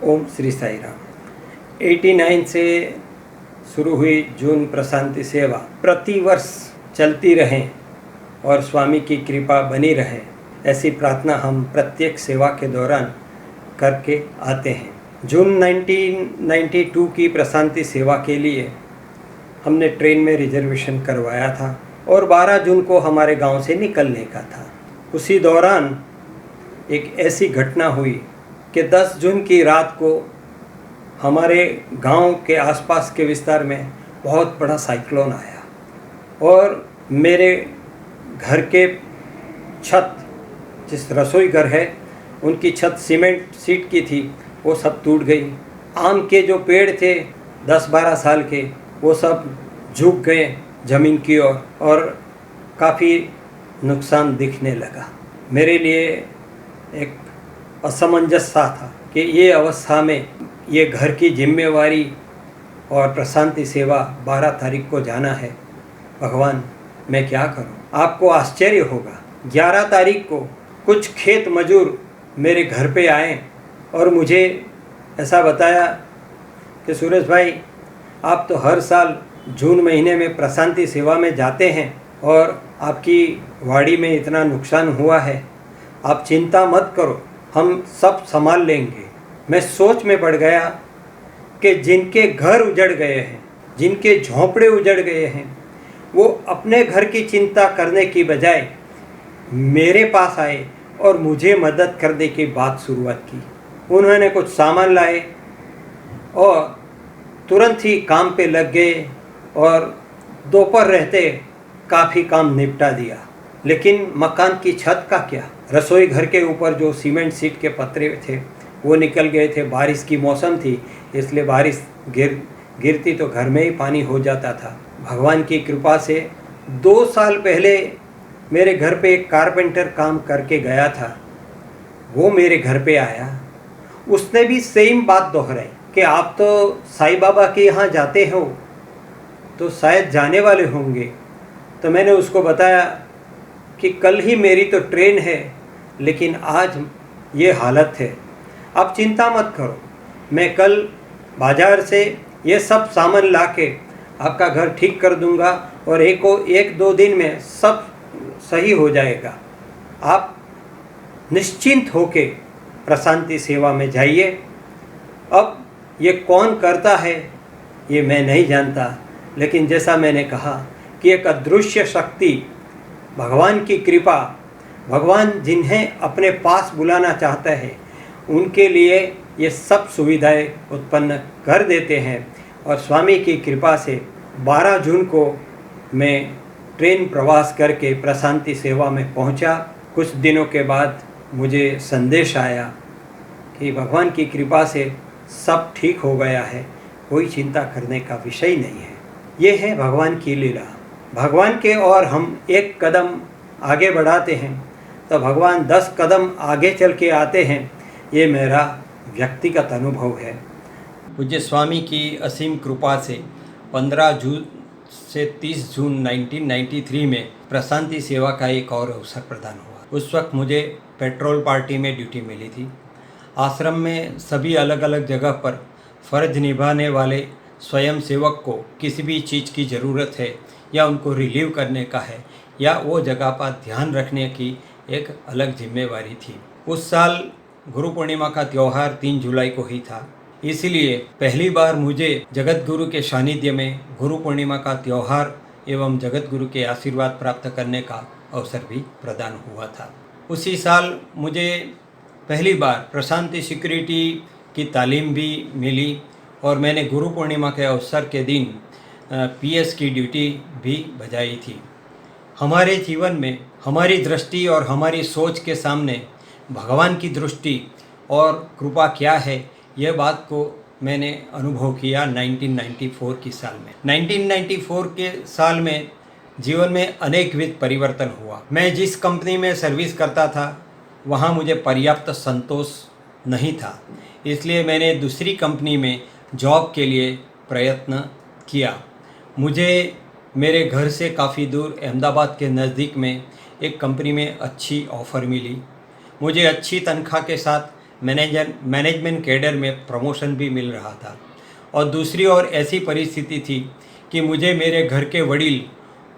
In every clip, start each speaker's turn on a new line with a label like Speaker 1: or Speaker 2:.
Speaker 1: ओम श्री साई राम। 89 से शुरू हुई जून प्रशांति सेवा प्रतिवर्ष चलती रहे और स्वामी की कृपा बनी रहे, ऐसी प्रार्थना हम प्रत्येक सेवा के दौरान करके आते हैं। जून 1992 की प्रशांति सेवा के लिए हमने ट्रेन में रिजर्वेशन करवाया था और 12 जून को हमारे गांव से निकलने का था। उसी दौरान एक ऐसी घटना हुई कि 10 जून की रात को हमारे गांव के आसपास के विस्तार में बहुत बड़ा साइक्लोन आया और मेरे घर के छत, जिस रसोई घर है उनकी छत सीमेंट सीट की थी, वो सब टूट गई। आम के जो पेड़ थे 10-12 साल के, वो सब झुक गए ज़मीन की ओर और काफ़ी नुकसान दिखने लगा। मेरे लिए एक असमंजस सा था कि ये अवस्था में ये घर की जिम्मेवारी और प्रशांति सेवा 12 तारीख को जाना है। भगवान, मैं क्या करूं? आपको आश्चर्य होगा, 11 तारीख को कुछ खेत मजूर मेरे घर पे आए और मुझे ऐसा बताया कि सुरेश भाई, आप तो हर साल जून महीने में प्रशांति सेवा में जाते हैं और आपकी वाड़ी में इतना नुकसान हुआ है, आप चिंता मत करो, हम सब संभाल लेंगे। मैं सोच में पड़ गया कि जिनके घर उजड़ गए हैं, जिनके झोंपड़े उजड़ गए हैं, वो अपने घर की चिंता करने की बजाय मेरे पास आए और मुझे मदद करने की बात शुरुआत की। उन्होंने कुछ सामान लाए और तुरंत ही काम पे लग गए और दोपहर रहते काफ़ी काम निपटा दिया। लेकिन मकान की छत का क्या? रसोई घर के ऊपर जो सीमेंट सीट के पतरे थे वो निकल गए थे। बारिश की मौसम थी, इसलिए बारिश गिरती तो घर में ही पानी हो जाता था। भगवान की कृपा से 2 साल पहले मेरे घर पे एक कारपेंटर काम करके गया था, वो मेरे घर पे आया। उसने भी सेम बात दोहराई कि आप तो साईं बाबा के यहाँ जाते हो तो शायद जाने वाले होंगे। तो मैंने उसको बताया कि कल ही मेरी तो ट्रेन है, लेकिन आज ये हालत है। आप चिंता मत करो, मैं कल बाज़ार से ये सब सामान लाके आपका घर ठीक कर दूंगा और 1-2 दिन में सब सही हो जाएगा। आप निश्चिंत होके प्रशांति सेवा में जाइए। अब ये कौन करता है ये मैं नहीं जानता, लेकिन जैसा मैंने कहा कि एक अदृश्य शक्ति, भगवान की कृपा, भगवान जिन्हें अपने पास बुलाना चाहता है उनके लिए ये सब सुविधाएं उत्पन्न कर देते हैं। और स्वामी की कृपा से 12 जून को मैं ट्रेन प्रवास करके प्रशांति सेवा में पहुंचा। कुछ दिनों के बाद मुझे संदेश आया कि भगवान की कृपा से सब ठीक हो गया है, कोई चिंता करने का विषय नहीं है। ये है भगवान की लीला। भगवान के और हम एक कदम आगे बढ़ाते हैं तो भगवान 10 कदम आगे चल के आते हैं। ये मेरा व्यक्तिगत अनुभव है। पूज्य स्वामी की असीम कृपा से 15 जून से 30 जून 1993 में प्रशांति सेवा का एक और अवसर प्रदान हुआ। उस वक्त मुझे पेट्रोल पार्टी में ड्यूटी मिली थी। आश्रम में सभी अलग अलग जगह पर फ़र्ज निभाने वाले स्वयं सेवक को किसी भी चीज़ की ज़रूरत है या उनको रिलीव करने का है या वो जगह पर ध्यान रखने की एक अलग जिम्मेवारी थी। उस साल गुरु पूर्णिमा का त्यौहार 3 जुलाई को ही था, इसलिए पहली बार मुझे जगत गुरु के सानिध्य में गुरु पूर्णिमा का त्यौहार एवं जगत गुरु के आशीर्वाद प्राप्त करने का अवसर भी प्रदान हुआ था। उसी साल मुझे पहली बार प्रशांति सिक्योरिटी की तालीम भी मिली और मैंने गुरु पूर्णिमा के अवसर के दिन पीएस की ड्यूटी भी बजाई थी। हमारे जीवन में हमारी दृष्टि और हमारी सोच के सामने भगवान की दृष्टि और कृपा क्या है, यह बात को मैंने अनुभव किया 1994 की साल में। 1994 के साल में जीवन में अनेकविध परिवर्तन हुआ। मैं जिस कंपनी में सर्विस करता था वहाँ मुझे पर्याप्त संतोष नहीं था, इसलिए मैंने दूसरी कंपनी में जॉब के लिए प्रयत्न किया। मुझे मेरे घर से काफ़ी दूर अहमदाबाद के नज़दीक में एक कंपनी में अच्छी ऑफ़र मिली। मुझे अच्छी तनख्वाह के साथ मैनेजमेंट कैडर में प्रमोशन भी मिल रहा था। और दूसरी ओर ऐसी परिस्थिति थी कि मुझे मेरे घर के वडील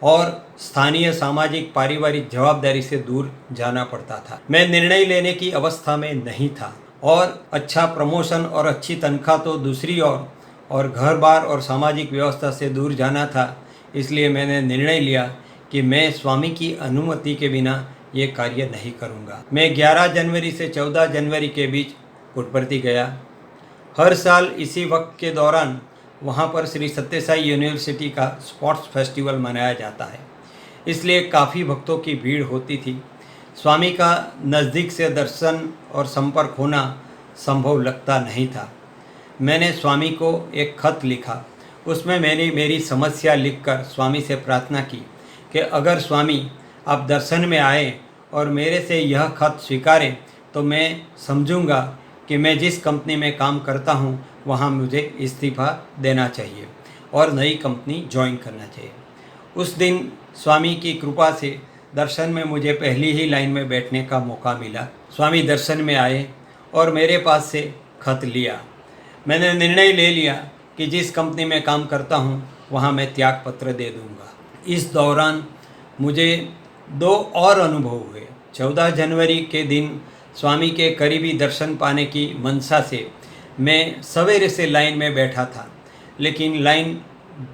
Speaker 1: और स्थानीय सामाजिक पारिवारिक जवाबदारी से दूर जाना पड़ता था। मैं निर्णय लेने की अवस्था में नहीं था और अच्छा प्रमोशन और अच्छी तनख्वाह तो दूसरी ओर और घर बार और सामाजिक व्यवस्था से दूर जाना था। इसलिए मैंने निर्णय लिया कि मैं स्वामी की अनुमति के बिना ये कार्य नहीं करूँगा। मैं 11 जनवरी से 14 जनवरी के बीच पुट्टपर्ती गया। हर साल इसी वक्त के दौरान वहाँ पर श्री सत्य साई यूनिवर्सिटी का स्पोर्ट्स फेस्टिवल मनाया जाता है, इसलिए काफ़ी भक्तों की भीड़ होती थी। स्वामी का नज़दीक से दर्शन और संपर्क होना संभव लगता नहीं था। मैंने स्वामी को एक खत लिखा। उसमें मैंने मेरी समस्या लिखकर स्वामी से प्रार्थना की कि अगर स्वामी आप दर्शन में आए और मेरे से यह खत स्वीकारें तो मैं समझूंगा कि मैं जिस कंपनी में काम करता हूं वहां मुझे इस्तीफ़ा देना चाहिए और नई कंपनी ज्वाइन करना चाहिए। उस दिन स्वामी की कृपा से दर्शन में मुझे पहली ही लाइन में बैठने का मौका मिला। स्वामी दर्शन में आए और मेरे पास से खत लिया। मैंने निर्णय ले लिया कि जिस कंपनी में काम करता हूं वहां मैं त्याग पत्र दे दूंगा। इस दौरान मुझे 2 और अनुभव हुए। 14 जनवरी के दिन स्वामी के करीबी दर्शन पाने की मनसा से मैं सवेरे से लाइन में बैठा था, लेकिन लाइन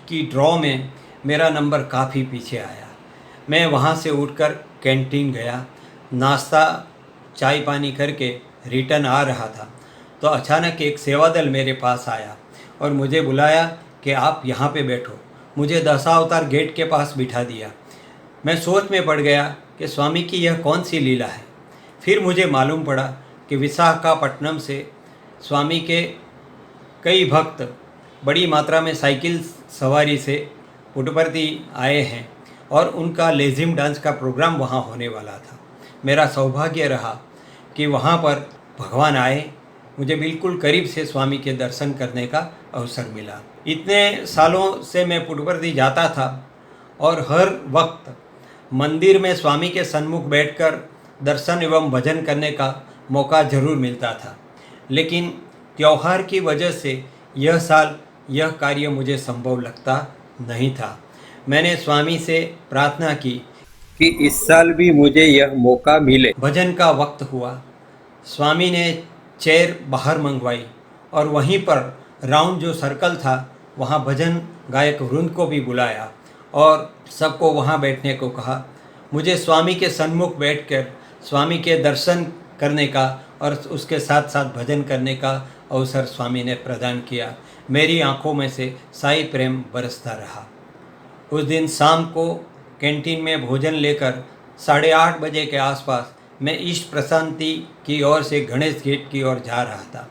Speaker 1: की ड्रॉ में मेरा नंबर काफ़ी पीछे आया। मैं वहाँ से उठकर कैंटीन गया, नाश्ता चाय पानी करके रिटर्न आ रहा था तो अचानक एक सेवादल मेरे पास आया और मुझे बुलाया कि आप यहाँ पे बैठो। मुझे दशावतार गेट के पास बिठा दिया। मैं सोच में पड़ गया कि स्वामी की यह कौन सी लीला है। फिर मुझे मालूम पड़ा कि विशाखापट्टनम से स्वामी के कई भक्त बड़ी मात्रा में साइकिल सवारी से पुट्टपर्ती आए हैं और उनका लेजिम डांस का प्रोग्राम वहाँ होने वाला था। मेरा सौभाग्य रहा कि वहाँ पर भगवान आए। मुझे बिल्कुल करीब से स्वामी के दर्शन करने का अवसर मिला। इतने सालों से मैं पुट्टपर्ती जाता था और हर वक्त मंदिर में स्वामी के सन्मुख बैठकर दर्शन एवं भजन करने का मौका जरूर मिलता था, लेकिन त्यौहार की वजह से यह साल यह कार्य मुझे संभव लगता नहीं था। मैंने स्वामी से प्रार्थना की कि इस साल भी मुझे यह मौका मिले। भजन का वक्त हुआ। स्वामी ने चेयर बाहर मंगवाई और वहीं पर राउंड जो सर्कल था वहाँ भजन गायक वृंद को भी बुलाया और सबको वहाँ बैठने को कहा। मुझे स्वामी के सन्मुख बैठकर स्वामी के दर्शन करने का और उसके साथ साथ भजन करने का अवसर स्वामी ने प्रदान किया। मेरी आंखों में से साई प्रेम बरसता रहा। उस दिन शाम को कैंटीन में भोजन लेकर 8:30 बजे के आसपास मैं ईस्ट प्रशांति की ओर से गणेश गेट की ओर जा रहा था।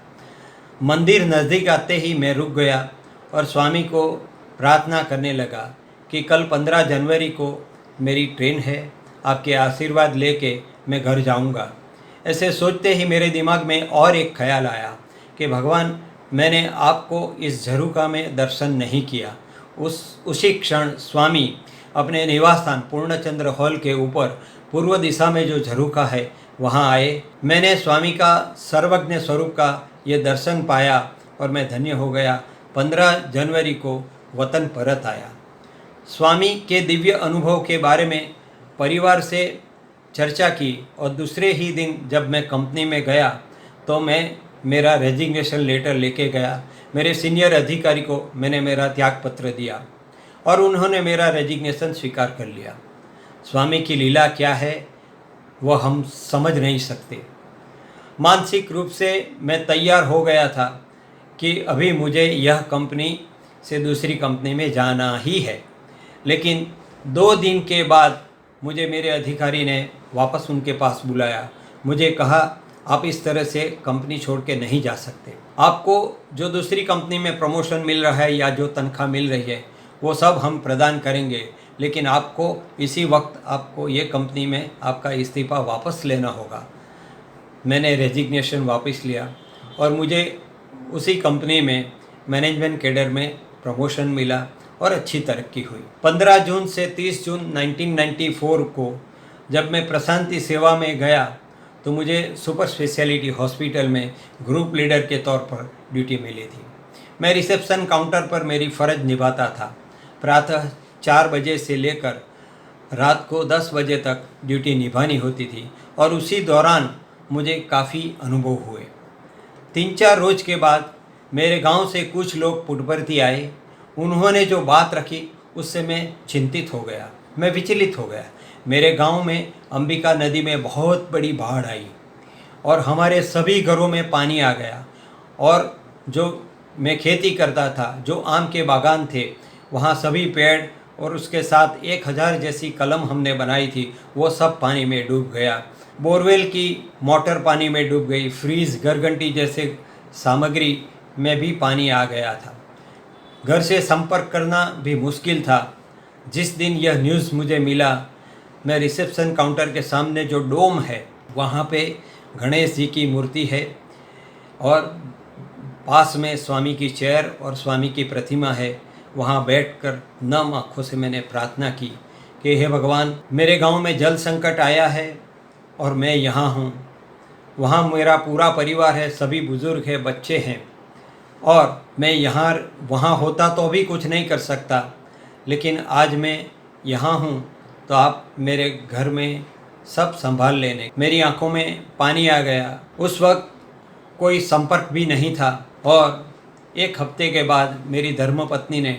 Speaker 1: मंदिर नज़दीक आते ही मैं रुक गया और स्वामी को प्रार्थना करने लगा कि कल 15 जनवरी को मेरी ट्रेन है, आपके आशीर्वाद लेके मैं घर जाऊंगा। ऐसे सोचते ही मेरे दिमाग में और एक ख्याल आया कि भगवान, मैंने आपको इस झरोखा में दर्शन नहीं किया। उसी क्षण स्वामी अपने निवास स्थान पूर्णचंद्र हॉल के ऊपर पूर्व दिशा में जो झरोखा है वहाँ आए। मैंने स्वामी का सर्वज्ञ स्वरूप का ये दर्शन पाया और मैं धन्य हो गया। 15 जनवरी को वतन परत आया। स्वामी के दिव्य अनुभव के बारे में परिवार से चर्चा की और दूसरे ही दिन जब मैं कंपनी में गया तो मैं मेरा रेजिग्नेशन लेटर लेके गया। मेरे सीनियर अधिकारी को मैंने मेरा त्याग पत्र दिया और उन्होंने मेरा रेजिग्नेशन स्वीकार कर लिया। स्वामी की लीला क्या है वह हम समझ नहीं सकते। मानसिक रूप से मैं तैयार हो गया था कि अभी मुझे यह कंपनी से दूसरी कंपनी में जाना ही है, लेकिन 2 दिन के बाद मुझे मेरे अधिकारी ने वापस उनके पास बुलाया। मुझे कहा, आप इस तरह से कंपनी छोड़ के नहीं जा सकते। आपको जो दूसरी कंपनी में प्रमोशन मिल रहा है या जो तनख्वाह मिल रही है वो सब हम प्रदान करेंगे, लेकिन आपको इसी वक्त आपको ये कंपनी में आपका इस्तीफ़ा वापस लेना होगा। मैंने रेजिग्नेशन वापस लिया और मुझे उसी कंपनी में मैनेजमेंट कैडर में प्रमोशन मिला और अच्छी तरक्की हुई। 15 जून से 30 जून 1994 को जब मैं प्रशांति सेवा में गया तो मुझे सुपर स्पेशलिटी हॉस्पिटल में ग्रुप लीडर के तौर पर ड्यूटी मिली थी। मैं रिसेप्शन काउंटर पर मेरी फ़र्ज निभाता था। प्रातः 4 बजे से लेकर रात को 10 बजे तक ड्यूटी निभानी होती थी और उसी दौरान मुझे काफ़ी अनुभव हुए। 3-4 रोज के बाद मेरे गांव से कुछ लोग पुटपरती आए। उन्होंने जो बात रखी उससे मैं चिंतित हो गया, मैं विचलित हो गया। मेरे गांव में अंबिका नदी में बहुत बड़ी बाढ़ आई और हमारे सभी घरों में पानी आ गया और जो मैं खेती करता था, जो आम के बागान थे, वहाँ सभी पेड़ और उसके साथ 1000 जैसी कलम हमने बनाई थी, वो सब पानी में डूब गया। बोरवेल की मोटर पानी में डूब गई। फ्रीज, गरगंटी जैसे सामग्री में भी पानी आ गया था। घर से संपर्क करना भी मुश्किल था। जिस दिन यह न्यूज़ मुझे मिला, मैं रिसेप्शन काउंटर के सामने जो डोम है वहाँ पे गणेश जी की मूर्ति है और पास में स्वामी की चेयर और स्वामी की प्रतिमा है। वहाँ बैठकर नम आँखों से मैंने प्रार्थना की कि हे भगवान, मेरे गांव में जल संकट आया है और मैं यहाँ हूँ। वहाँ मेरा पूरा परिवार है, सभी बुज़ुर्ग हैं, बच्चे हैं और मैं वहाँ होता तो भी कुछ नहीं कर सकता, लेकिन आज मैं यहाँ हूँ तो आप मेरे घर में सब संभाल लेने। मेरी आंखों में पानी आ गया। उस वक्त कोई संपर्क भी नहीं था और 1 हफ्ते के बाद मेरी धर्मपत्नी ने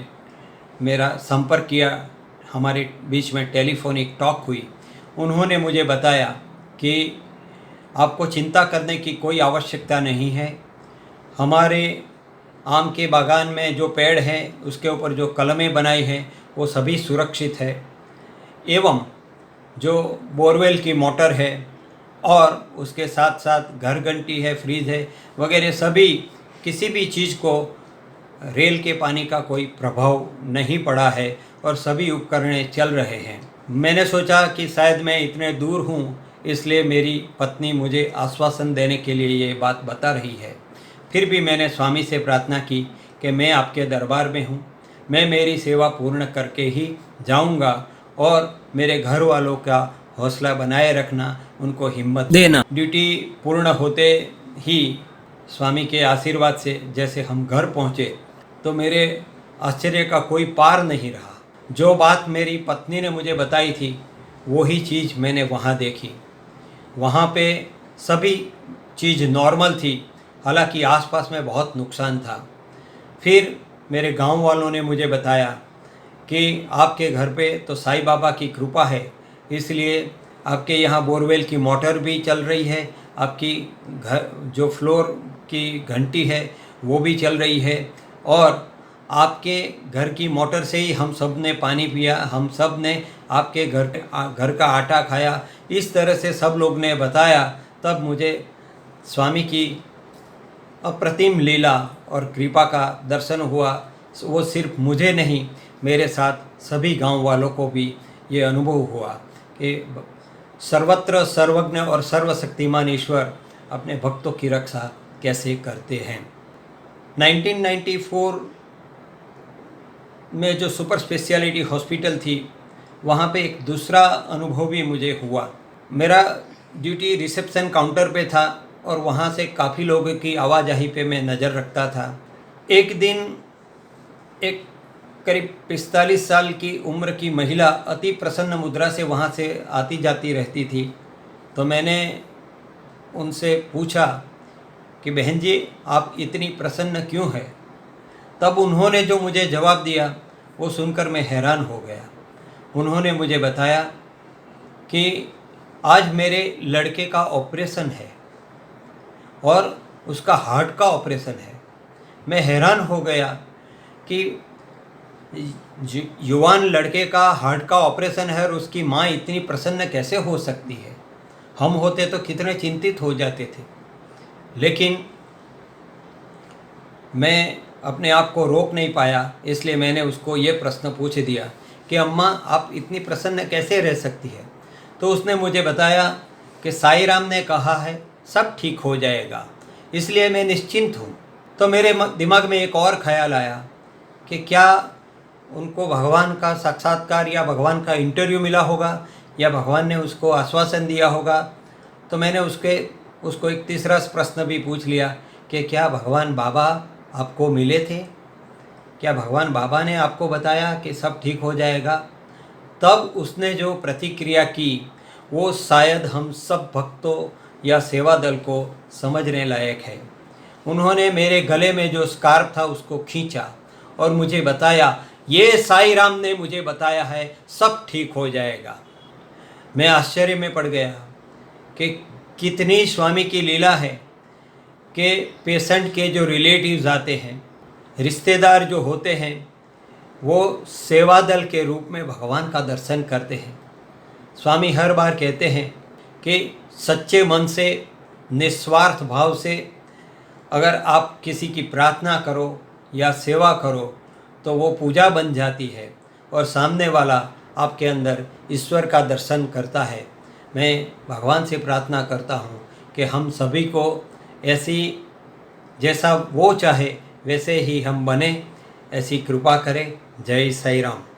Speaker 1: मेरा संपर्क किया। हमारे बीच में टेलीफोनिक टॉक हुई। उन्होंने मुझे बताया कि आपको चिंता करने की कोई आवश्यकता नहीं है। हमारे आम के बागान में जो पेड़ हैं उसके ऊपर जो कलमें बनाई हैं वो सभी सुरक्षित है, एवं जो बोरवेल की मोटर है और उसके साथ साथ घर घंटी है, फ्रीज है वगैरह, सभी किसी भी चीज़ को रेल के पानी का कोई प्रभाव नहीं पड़ा है और सभी उपकरण चल रहे हैं। मैंने सोचा कि शायद मैं इतने दूर हूँ, इसलिए मेरी पत्नी मुझे आश्वासन देने के लिए ये बात बता रही है। फिर भी मैंने स्वामी से प्रार्थना की कि मैं आपके दरबार में हूँ, मैं मेरी सेवा पूर्ण करके ही जाऊँगा और मेरे घर वालों का हौसला बनाए रखना, उनको हिम्मत देना। ड्यूटी पूर्ण होते ही स्वामी के आशीर्वाद से जैसे हम घर पहुँचे तो मेरे आश्चर्य का कोई पार नहीं रहा। जो बात मेरी पत्नी ने मुझे बताई थी वही चीज़ मैंने वहाँ देखी। वहाँ पे सभी चीज़ नॉर्मल थी, हालांकि आसपास में बहुत नुकसान था। फिर मेरे गांव वालों ने मुझे बताया कि आपके घर पे तो साईं बाबा की कृपा है, इसलिए आपके यहाँ बोरवेल की मोटर भी चल रही है, आपकी घर जो फ्लोर की घंटी है वो भी चल रही है और आपके घर की मोटर से ही हम सब ने पानी पिया, हम सब ने आपके घर का आटा खाया। इस तरह से सब लोग ने बताया। तब मुझे स्वामी की अप्रतिम लीला और कृपा का दर्शन हुआ। वो सिर्फ मुझे नहीं, मेरे साथ सभी गांव वालों को भी ये अनुभव हुआ कि सर्वत्र सर्वज्ञ और सर्वशक्तिमान ईश्वर अपने भक्तों की रक्षा कैसे करते हैं। 1994 में जो सुपर स्पेशलिटी हॉस्पिटल थी, वहाँ पे एक दूसरा अनुभव भी मुझे हुआ। मेरा ड्यूटी रिसेप्शन काउंटर पे था और वहाँ से काफ़ी लोगों की आवाजाही पे मैं नज़र रखता था। एक दिन एक करीब 45 साल की उम्र की महिला अति प्रसन्न मुद्रा से वहाँ से आती जाती रहती थी। तो मैंने उनसे पूछा कि बहन जी, आप इतनी प्रसन्न क्यों हैं? तब उन्होंने जो मुझे जवाब दिया वो सुनकर मैं हैरान हो गया। उन्होंने मुझे बताया कि आज मेरे लड़के का ऑपरेशन है और उसका हार्ट का ऑपरेशन है। मैं हैरान हो गया कि युवान लड़के का हार्ट का ऑपरेशन है और उसकी माँ इतनी प्रसन्न कैसे हो सकती है। हम होते तो कितने चिंतित हो जाते थे। लेकिन मैं अपने आप को रोक नहीं पाया, इसलिए मैंने उसको ये प्रश्न पूछ दिया कि अम्मा, आप इतनी प्रसन्न कैसे रह सकती है? तो उसने मुझे बताया कि साईं राम ने कहा है सब ठीक हो जाएगा, इसलिए मैं निश्चिंत हूँ। तो मेरे दिमाग में एक और ख्याल आया कि क्या उनको भगवान का साक्षात्कार या भगवान का इंटरव्यू मिला होगा या भगवान ने उसको आश्वासन दिया होगा। तो मैंने उसको एक तीसरा प्रश्न भी पूछ लिया कि क्या भगवान बाबा आपको मिले थे, क्या भगवान बाबा ने आपको बताया कि सब ठीक हो जाएगा। तब उसने जो प्रतिक्रिया की वो शायद हम सब भक्तों या सेवा दल को समझने लायक है। उन्होंने मेरे गले में जो स्कार्फ था उसको खींचा और मुझे बताया, ये साईं राम ने मुझे बताया है, सब ठीक हो जाएगा। मैं आश्चर्य में पड़ गया कि कितनी स्वामी की लीला है कि पेशेंट के जो रिलेटिव्स आते हैं, रिश्तेदार जो होते हैं, वो सेवा दल के रूप में भगवान का दर्शन करते हैं। स्वामी हर बार कहते हैं कि सच्चे मन से, निस्वार्थ भाव से अगर आप किसी की प्रार्थना करो या सेवा करो तो वो पूजा बन जाती है और सामने वाला आपके अंदर ईश्वर का दर्शन करता है। मैं भगवान से प्रार्थना करता हूँ कि हम सभी को ऐसी, जैसा वो चाहे वैसे ही हम बने, ऐसी कृपा करें। जय साईं राम।